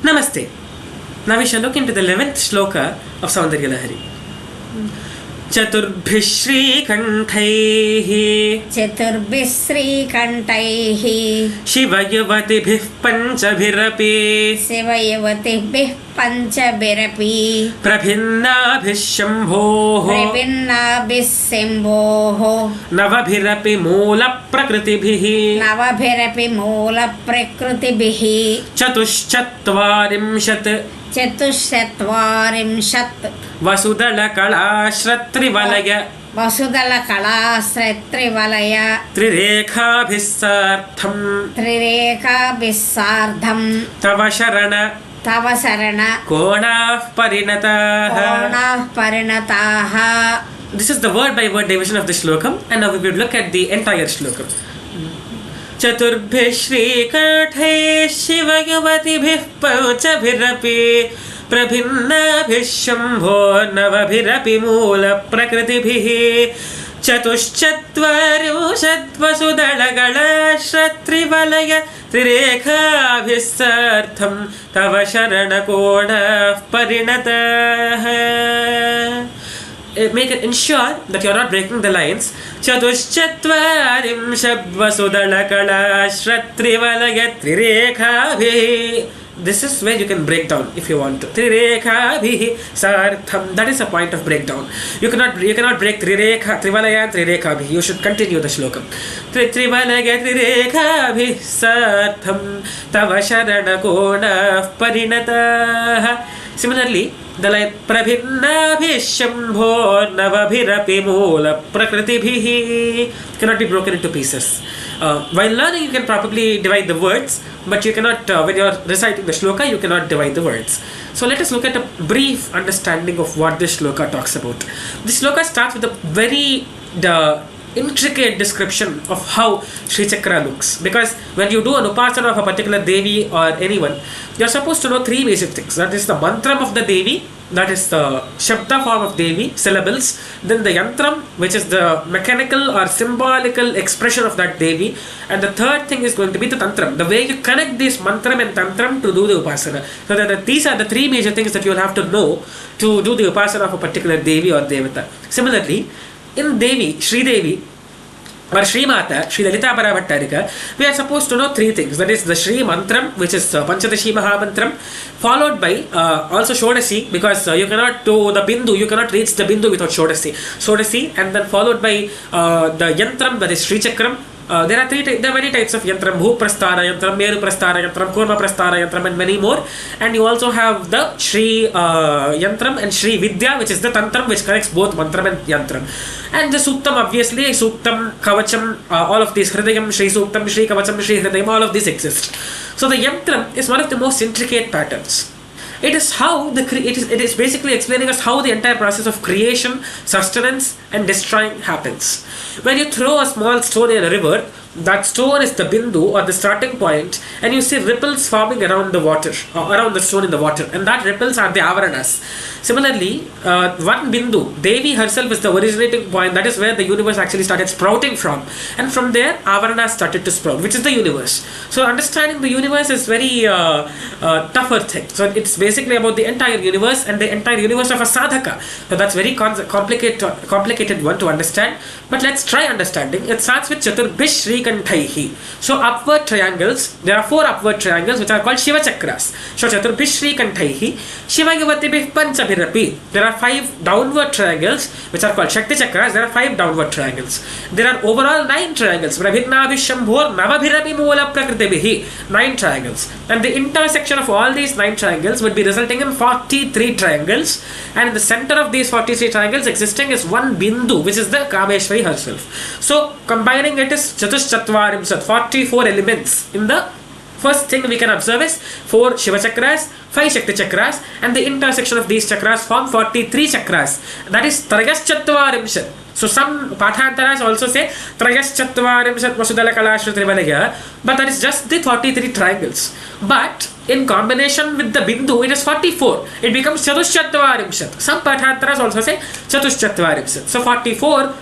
Namaste. Now we shall look into the 11th Sloka of Soundarya Lahari. चतुर्भिः श्रीकण्ठैः शिवयुवतिभिः पञ्चभिरपि प्रभिन्नाभिः शम्भोः नवभिरपि मूलप्रकृतिभिः चतुश्चत्वारिंशत् वसुदलकलाश्रत्रिवलय त्रिरेखाभिः सार्धम् तव शरण कोणाः परिणताः. This is the word by word division of the Slokam, and now we will look at the entire Slokam. चतुर्भिः श्रीकण्ठैः शिवयुवतिभिः पञ्चभिरपि प्रभिन्नाभिः Shambho नवभिरपि मूलप्रकृतिभिः चतुश्चत्वारिंशत् वसुदलगलाश्रत्रिवलय त्रिरेखाभिः सार्धं तव शरणकोणाः परिणताः. Make it ensure that you are not breaking the lines. चतुश्चत्वारिंशत् वसुदलकलाश्रत्रिवलय त्रिरेखाभिः. This is where you can break down if you want to. Trirekhabhihi sartham. That is a point of breakdown. You cannot break trirekha, trivalaya and trirekhabhihi. You should continue the shlokam. Trivalaya trirekhabhihi sartham tava sharana kona parinatah. Similarly, the line prabhinnabhi shambho navabhirapi moola prakritibhihi cannot be broken into pieces. While learning, you can probably divide the words, but you cannot, when you are reciting the shloka, you cannot divide the words. So let us look at a brief understanding of what this shloka talks about. This shloka starts with a very intricate description of how Sri Chakra looks. Because when you do an upasana of a particular Devi or anyone, you are supposed to know three basic things. That is the mantram of the Devi, that is the Shabda form of Devi, syllables, then the Yantram, which is the mechanical or symbolical expression of that Devi, and the third thing is going to be the Tantram, the way you connect this Mantram and Tantram to do the Upasana. So that these are the three major things that you will have to know to do the Upasana of a particular Devi or Devata. Similarly, in Devi, Śrī Devi, or Śrī Mātre, Śrī Lalitā Parabhattarika, we are supposed to know three things. That is the Śrī Mantram, which is Panchadashi Mahamantram, followed by also Shodasi, because you cannot do the Bindu, you cannot reach the Bindu without Shodasi, and then followed by the Yantram, that is Sri Chakram. There are many types of Yantram: Bhu Prasthara Yantram, Meru Prasthara Yantram, Kurma Prasthara Yantram, and many more. And you also have the Śrī Yantram and Śrī Vidya, which is the Tantram which connects both Mantram and Yantram. And the Sūktam, obviously, Sūktam, Kavacham, all of these, Hridayam, Śrī Sūktam, Śrī Kavacham, Śrī Hridayam, all of these exist. So the Yantram is one of the most intricate patterns. It is how it is basically explaining us how the entire process of creation, sustenance, and destroying happens. When you throw a small stone in a river, that stone is the bindu or the starting point, and you see ripples forming around the water, or around the stone in the water, and that ripples are the avaranas. Similarly, one bindu, Devi herself is the originating point. That is where the universe actually started sprouting from, and from there avaranas started to sprout, which is the universe. So understanding the universe is very tougher thing. So it's basically about the entire universe and the entire universe of a sadhaka. So that's very complicated one to understand. But let's try understanding. It starts with Chaturbhish Shrikantaihi. So upward triangles, there are 4 upward triangles which are called Shiva Chakras. So Chaturbhish Shrikantaihi, Shiva Yuvatibhih Panchabhirapi. There are 5 downward triangles which are called Shakti Chakras. There are 5 downward triangles. There are overall 9 triangles. Prabhirnabhih Shambhor Navabhirapi Moola Prakritibihi. 9 triangles. And the intersection of all these 9 triangles would be resulting in 43 triangles. And in the center of these 43 triangles existing is one bindu, which is the Kameshwari herself. So combining it is Chatushchatvarimsat, 44 elements. In the first thing we can observe is 4 Shiva Chakras, 5 Shakti Chakras, and the intersection of these chakras form 43 chakras. That is Trayaschatvarimsat. So some Pathantaras also say Trayaschatvarimsat Vasudala Kalashra Trivalaya, but that is just the 43 triangles. But in combination with the bindu, it is 44. It becomes Chatushchatvarimsat. Some Pathantaras also say Chatushchatvarimsat. So 44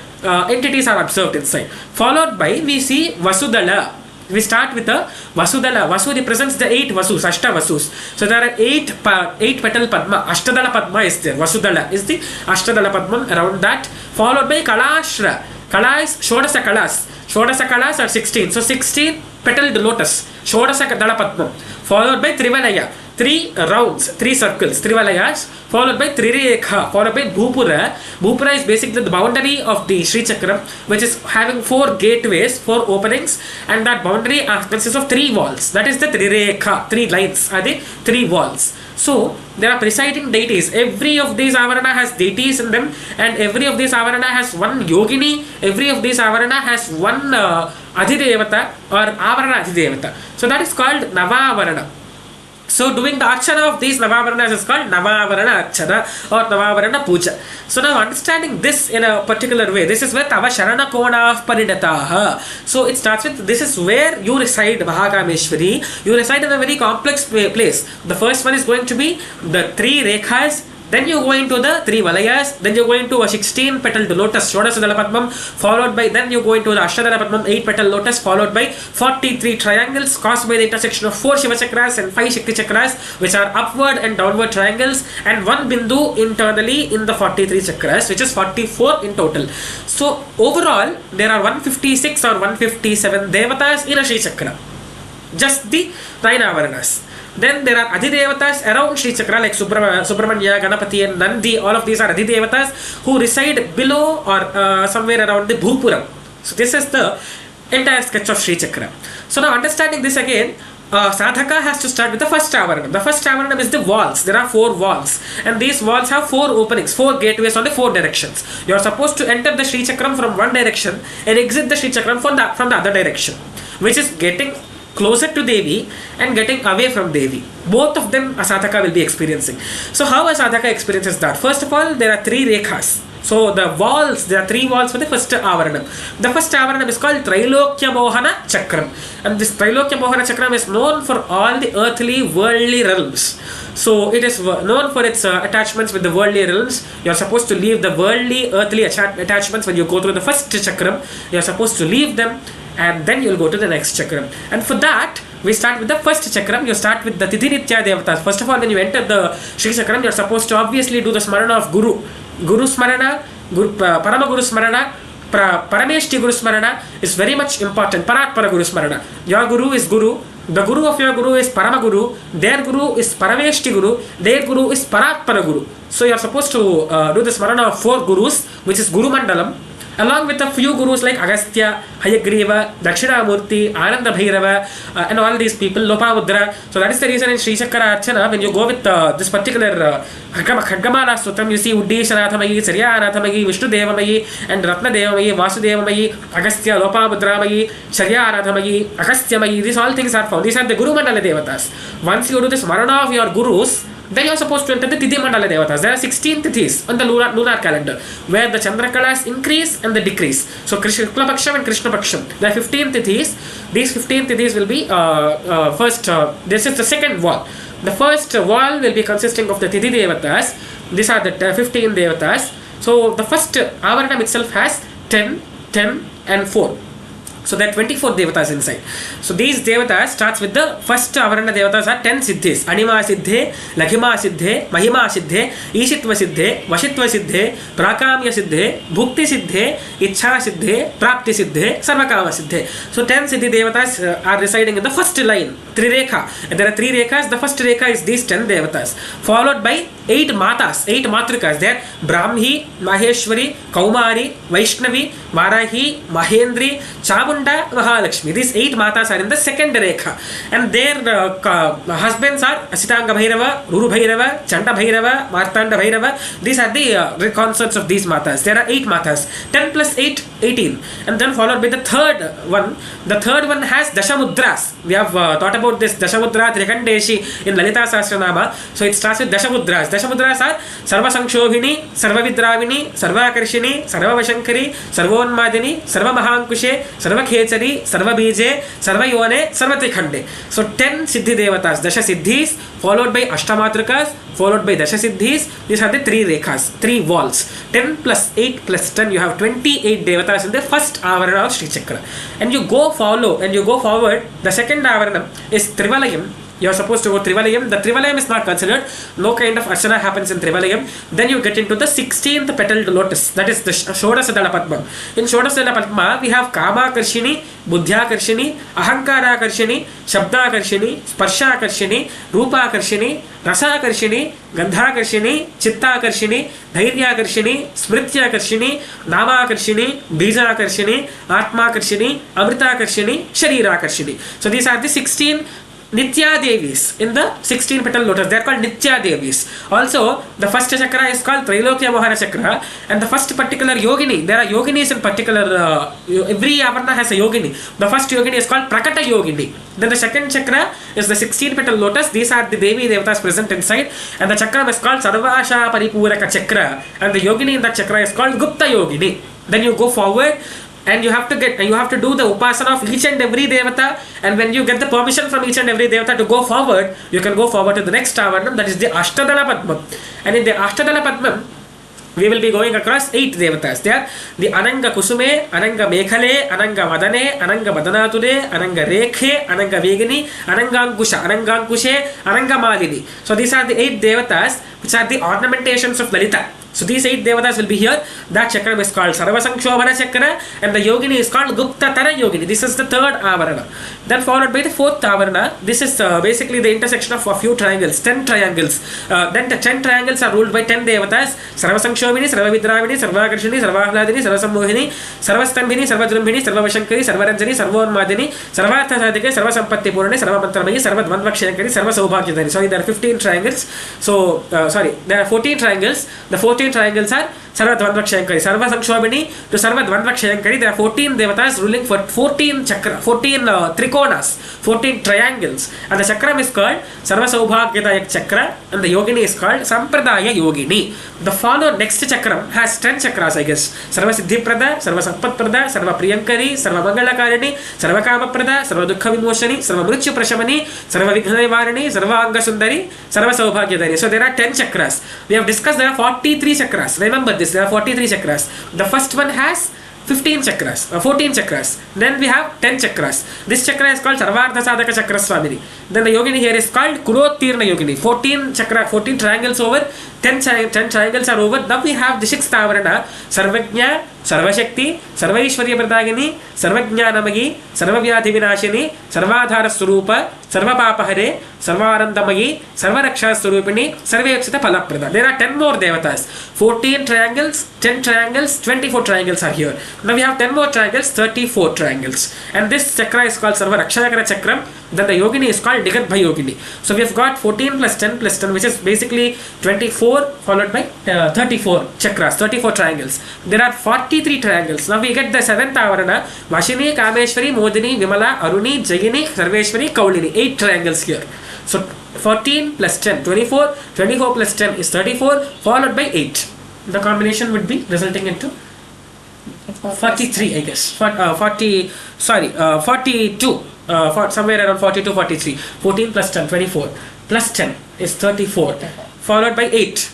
entities are observed inside. Followed by, we see Vasudala. We start with the Vasudala. Vasu represents the 8 Vasus, Ashta Vasus. So there are 8 petal Padma. Ashtadala Padma is there. Vasudala is the Ashtadala Padma around that. Followed by Kalashra. Kala is Shodasa Kalas. Shodasa Kalas are 16. So 16 petaled lotus. Shodasa Dala Padma. Followed by Trivalaya. 3 rounds, 3 circles, Trivalayas, followed by Trirekha, followed by Bhupura. Bhupura is basically the boundary of the Śrī Chakram, which is having 4 gateways, 4 openings, and that boundary consists of 3 walls. That is the Trirekha, 3 lines are the 3 walls. So there are presiding deities. Every of these avarana has deities in them, and every of these avarana has one yogini. Every of these avarana has one adhidevata or avarana adhidevata. So that is called Navavarana. So doing the archana of these Navavaranas is called Navavarana Archana or Navavarana Puja. So now understanding this in a particular way, this is where Tava Sharana Kona Parinataha. So it starts with, this is where you reside, Mahakameshwari. You reside in a very complex place. The first one is going to be the 3 rekhas. Then you go into the 3 valayas, then you go into a 16 petaled lotus, Shodasadala Padmam, followed by, then you go into the Ashtadala Padmam, 8 petal lotus, followed by 43 triangles caused by the intersection of 4 Shiva chakras and 5 Shakti chakras, which are upward and downward triangles, and 1 bindu internally in the 43 chakras, which is 44 in total. So overall, there are 156 or 157 devatas in a Śrī Chakra. Just the 9 avaranas. Then there are Adhidevatas around Śrī Chakra like Subramanya, Ganapati and Nandi. All of these are Adhidevatas who reside below or somewhere around the Bhupuram. So this is the entire sketch of Śrī Chakra. So now understanding this again, sadhaka has to start with the first avaranam. The first avaranam is the walls. There are 4 walls, and these walls have 4 openings, 4 gateways on the 4 directions. You are supposed to enter the Śrī Chakram from one direction and exit the Śrī Chakram from the other direction, which is getting closer to Devi and getting away from Devi. Both of them a sadhaka will be experiencing. So how a sadhaka experiences that? First of all, there are 3 rekhas. So the walls, there are 3 walls for the first avaranam. The first avaranam is called Trailokya Mohana Chakram. And this Trailokya Mohana Chakram is known for all the earthly, worldly realms. So it is known for its attachments with the worldly realms. You are supposed to leave the worldly, earthly attachments when you go through the first chakram. You are supposed to leave them, and then you will go to the next chakram. And for that, we start with the first chakram. You start with the Tidinitya Devatas. First of all, when you enter the Śrī Chakram, you are supposed to obviously do the smarana of Guru. Guru Smarana, Parama Guru Smarana, Parameshti Guru Smarana is very much important. Paratpara Guru Smarana. Your Guru is Guru. The Guru of your Guru is Parama Guru. Their Guru is Parameshti Guru. Their Guru is Paratpara Guru. So you are supposed to do the smarana of 4 Gurus, which is Guru Mandalam, along with a few gurus like Agastya, Hayagriva, Dakshinamurti, Ananda Bhairava, and all these people, Lopamudra. So that is the reason in Śrī Chakra Archana, when you go with this particular Khagamala Stotram, you see Uddeshanathamagi, Charyanathamagi, Vishnudevamayi, and Ratnadevamayi, Vasudevamayi, Agastya, Lopamudramagi, Charyanathamagi, Agastyamayi. These all things are found. These are the Guru Mandala Devatas. Once you do the smarana of your gurus, then you are supposed to enter the Tithi Mandala Devatas. There are 16 Tithis on the lunar calendar, where the Chandrakalas increase and the decrease. So Krishna Paksham and Krishna Paksham. There are 15 Tithis. These 15 Tithis will be this is the second wall. The first wall will be consisting of the Tithi Devatas. These are the 15 Devatas. So the first Avaranam itself has 10, 10 and 4. So there are 24 devatas inside. So these devatas starts with the first avarana devatas are 10 siddhis. Anima siddhe, Laghima siddhe, Mahima siddhe, Ishitva siddhe, Vashitva siddhe, Prakamya siddhe, Bhukti siddhe, Ichha siddhe, Prapti siddhe, Sarvakama siddhe. So 10 siddhi devatas are residing in the first line, Trirekha. And there are 3 rekhas. The first rekha is these 10 devatas, followed by 8 matas, 8 matrikas. They are Brahmi, Maheshwari, Kaumari, Vaishnavi, Varahi, Mahendri, Chamunda, Mahalakshmi. These 8 matas are in the second rekha, and their husbands are Asitanga Bhairava, Ruru Bhairava, Chanda Bhairava, Martanda Bhairava. These are the consorts of these matas. There are 8 matas. 10 plus 8, 18. And then followed by the third one. The third one has Dashamudras. We have thought about this Dashamudra Trikandeshi in Lalitā Sahasranāma. So it starts with Dashamudras. Dashamudras are Sarva Sankshobhini, Sarva Vidravini, Sarva Akarshini, Sarva Vashankari, Sarvonmadini, Sarva Mahankushe, Sarva Sarvakhechari, Sarvabije, Sarvayone, Sarvatrikhande. So 10 Siddhi Devatas, Dasha Siddhis, followed by Ashtamatrikas, followed by Dasha Siddhis. These are the 3 rekhas, 3 walls. 10 plus 8 plus 10, you have 28 Devatas in the first Avarana of Sri Chakra. And you go forward, the second Avarana is Trivalayam. You are supposed to go Trivalayam. The Trivalayam is not considered. No kind of Archana happens in Trivalayam. Then you get into the 16th petaled lotus. That is the Shodasadala Padma. In Shodasadala Padma, we have Kama Karshini, Buddhya Karshini, Ahankara Karshini, Shabda Karshini, Sparsha Karshini, Rupa Karshini, Rasa Karshini, Gandha Karshini, Chitta Karshini, Dhairya Karshini, Smritya Karshini, Nama Karshini, Bija Karshini, Atma Karshini, Amrita Karshini, Sharira Karshini. So these are the 16 Nitya Devis in the 16 petal lotus. They are called Nitya Devis. Also, the first chakra is called Trailokya Mohana Chakra, and the first particular yogini, there are yoginis in particular, every avarna has a yogini. The first yogini is called Prakata Yogini. Then the second chakra is the 16 petal lotus. These are the Devi Devatas present inside, and the chakra is called Sarvasha Paripuraka Chakra, and the yogini in that chakra is called Gupta Yogini. Then you go forward, and you have to do the upasana of each and every devata, and when you get the permission from each and every devata to go forward, you can go forward to the next avarnam, that is the Ashtadala Padma. And in the Ashtadala Padma, we will be going across 8 devatas. They are the Ananga Kusume, Ananga Mekhale, Ananga Vadane, Ananga Vadanature, Ananga Rekhe, Ananga Vegini, Ananga Ankushe, Ananga Malini. So these are the 8 devatas which are the ornamentations of Lalita. So these 8 devatas will be here. That chakra is called Sarvasankshobhana Chakra, and the yogini is called Gupta Tara Yogini. This is the 3rd avarana. Then followed by the 4th avarana. This is basically the intersection of a few triangles, 10 triangles. Then the 10 triangles are ruled by 10 devatas: Sarvasankshobhini, Sarvavidravini, Sarvakarshini, Sarvahladini, Sarvasammohini, Sarvastambhini, Sarvadrumbhini, Sarvavashankari, Sarvaranjani, Sarvonmadini, Sarvartha Sadhike, Sarvasampatti Purani, Sarvamantramagi, Sarvadvandvakshankari, Sarvasaubagyadani. So there are 15 triangles. So there are 14 triangles. The 14 triangles are Sarvadvandvakshankari, Sarvasankshobhini to Sarvadvandvakshankari. There are 14 devatas ruling for 14 chakra, 14 trikonas, 14 triangles, and the chakra is called Sarvasaubhagyadayak Chakra, and the yogini is called Sampradaya Yogini. The follow next chakram has 10 chakras, I guess. Sarvasiddhiprada, Sarvasampatprada, Sarvapriyankari, Sarvamangalakarini, Sarvakamaprada, Sarvadukha Vimoshani, Sarvamrityu Prashamani, Sarvavighnanivarini, Sarvaangasundari, Sarvasaubhagyadari. So there are 10 chakras. We have discussed there are 43 chakras. Remember this, there are 43 chakras. The first one has 15 chakras, 14 chakras. Then we have 10 chakras. This chakra is called Sarvartha Sadhaka Chakra Swamini. Then the yogini here is called Kurotirna Yogini. 14 triangles over, 10 triangles are over. Now we have the 6th avarana, Sarvajna, Sarvashakti, Sarvaishwarya Pradagini, Sarvajnanamagi, Sarvavyadhi Vinashini, Sarvadhara Swarupa, Sarvapapahare, Sarvarandamagi, Sarvaraksha Swarupini, Sarvepsita Palaprada. There are 10 more devatas. 14 triangles, 10 triangles, 24 triangles are here. Now we have 10 more triangles, 34 triangles. And this chakra is called Sarvarakshakara Chakram. Then the yogini is called Digadbha Yogini. So we have got 14 plus 10 plus 10, which is basically 24 followed by 34 chakras, 34 triangles. There are 43 triangles. Now we get the 7th avarana, Vashini, Kameshwari, Modini, Vimala, Aruni, Jagini, Sarveshwari, Kaulini. 8 triangles here. So 14 plus 10, 24, 24 plus 10 is 34, followed by 8. The combination would be resulting into 43, I guess. 42. Somewhere around 42, 43. 14 plus 10, 24. Plus 10 is 34. Followed by 8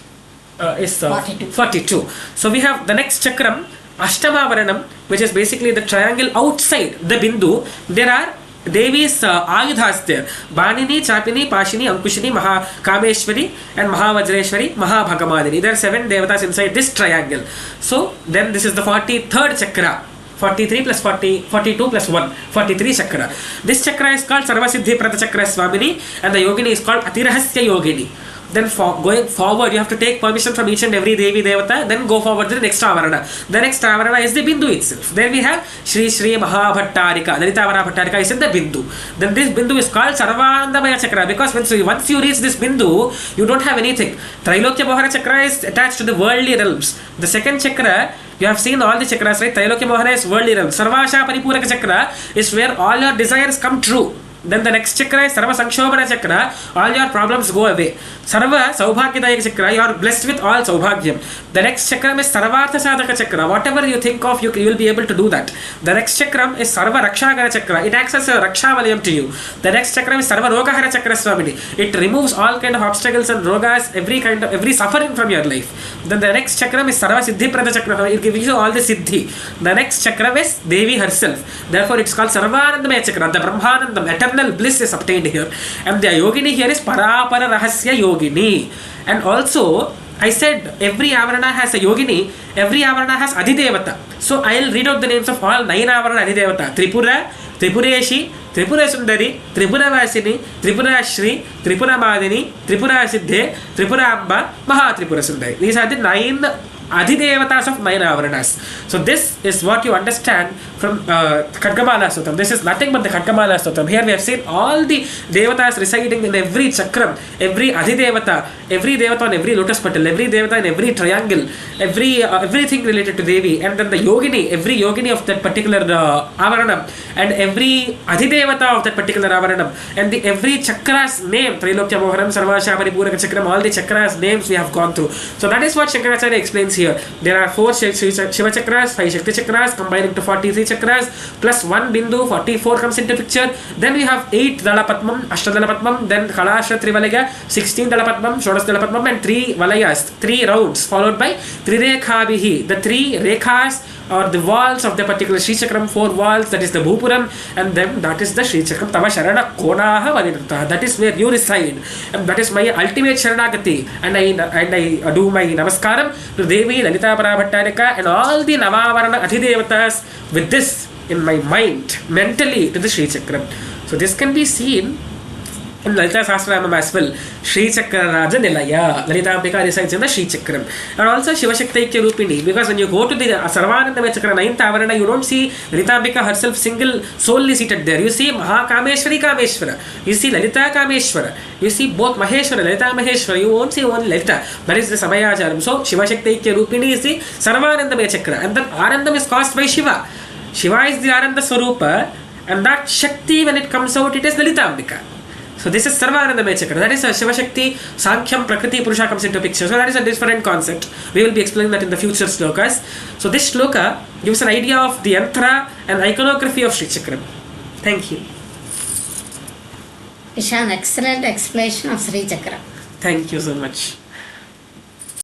is 42. So we have the next chakram, Ashtama which is basically the triangle outside the Bindu. There are Devi's Ayudhas there. Banini, Chapini, Pashini, Ankushini, Kameshwari, and Mahavajreshwari, Mahabhagamadini. There are 7 devatas inside this triangle. So then this is the 43rd chakra. 43 plus 40, 42 plus 1, 43 chakra. This chakra is called Sarvasiddhi Prata Chakra Swamini, and the yogini is called Atirahasya Yogini. Then going forward, you have to take permission from each and every Devi Devata, then go forward to the next avarana. The next avarana is the Bindu itself. Then we have Śrī Mahabhattarika. Lalitā Mahabhattarika is in the Bindu. Then this Bindu is called Sarvandamaya Chakra, because once you reach this Bindu, you don't have anything. Trailokya Mohana Chakra is attached to the worldly realms. The second chakra, you have seen all the chakras, right? Trailokya Mohana is worldly realms. Sarvasha Paripuraka Chakra is where all your desires come true. Then the next chakra is Sarva Sankshobhana chakra. All your problems go away. Sarva Saubhagyadayaka chakra. You are blessed with all Saubhagyam. The next chakra is Sarvartha Sadhaka chakra. Whatever you think of, you will be able to do that. The next chakra is Sarva Rakshagara chakra. It acts as a Raksha Valayam to you. The next chakra is Sarva Rogahara chakra Swamini. It removes all kind of obstacles and rogas, every suffering from your life. Then the next chakra is Sarva Siddhi Prada chakra. It gives you all the Siddhi. The next chakra is Devi herself. Therefore it's called Sarvanandamaya chakra. The Brahmanandam, eternal bliss is obtained here. And the Yogini here is Parapara Rahasya Yogini. And also, I said every Avarana has a Yogini, every Avarana has Adhidevata. So I'll read out the names of all 9 Avarana Adhidevata. Tripura, Tripureshi, Tripurasundari, Tripuravasini, Tripurashri, Tripuramadini, Tripurasiddhe, Tripuramba, Mahatripurasundari. These are the 9 Adhidevatas of 9 Avaranas. So this is what you understand from Khadgamala Stotram. This is nothing but the Khadgamala Stotram. Here we have seen all the Devatas residing in every chakram, every Adhidevata, every Devata on every lotus petal, every Devata in every triangle, everything related to Devi, and then the Yogini, every Yogini of that particular Avaranam, and every Adhidevata of that particular Avaranam, and every chakra's name, Trilokya Moharam, Sarvasha Paripuraka Chakram, all the chakra's names we have gone through. So that is what Shankaracharya explains here. There are 4 Shiva chakras, 5 Shakti chakras, combining to 43 chakras, plus 1 Bindu, 44 comes into picture. Then we have 8 Dala Padmam, Ashtadala Padmam, then Kalasha Trivalaya, 16 Dala Padmam, Shodas Dala Padmam, and 3 Valayas, 3 rounds, followed by Trirekhabihi, the 3 Rekhas or the walls of the particular Śrī Chakram, 4 walls, that is the Bhupuram, and then that is the Śrī Chakram, Tava Sharana Konaha Valinata, that is where you reside, and that is my ultimate Sharanagati, and I do my Namaskaram to Devi, Lalitā Parabhattarika, and all the Navavarana Adhidevatas with this in my mind, mentally, to the Śrī Chakram. So this can be seen in Lalitā Sahasranāma as well. Śrī Chakra Raja Nilaya. Lalita Ambika resides in the Śrī Chakram. And also Shiva Shaktaikya Rupini. Because when you go to the Sarvanandamaya Chakra 9th Avarana, you don't see Lalita Ambika herself solely seated there. You see Mahakameshwari Kameshwara. You see Lalita Kameshwara. You see both Maheshwara, Lalita Maheshwara. You won't see only Lalita. That is the Samayacharam. So Shiva Shaktaikya Rupini is the Sarvanandamaya Chakra. And then Anandam is caused by Shiva. Shiva is the Ananda Swarupa. And that Shakti, when it comes out, it is Lalita Ambika. So this is Sarvanandamaya Chakra. That is a Shiva Shakti, Sankhya, Prakriti, Purusha comes into picture. So that is a different concept. We will be explaining that in the future slokas. So this shloka gives an idea of the yantra and iconography of Śrī Chakram. Thank you. Ishaan, excellent explanation of Śrī Chakra. Thank you so much.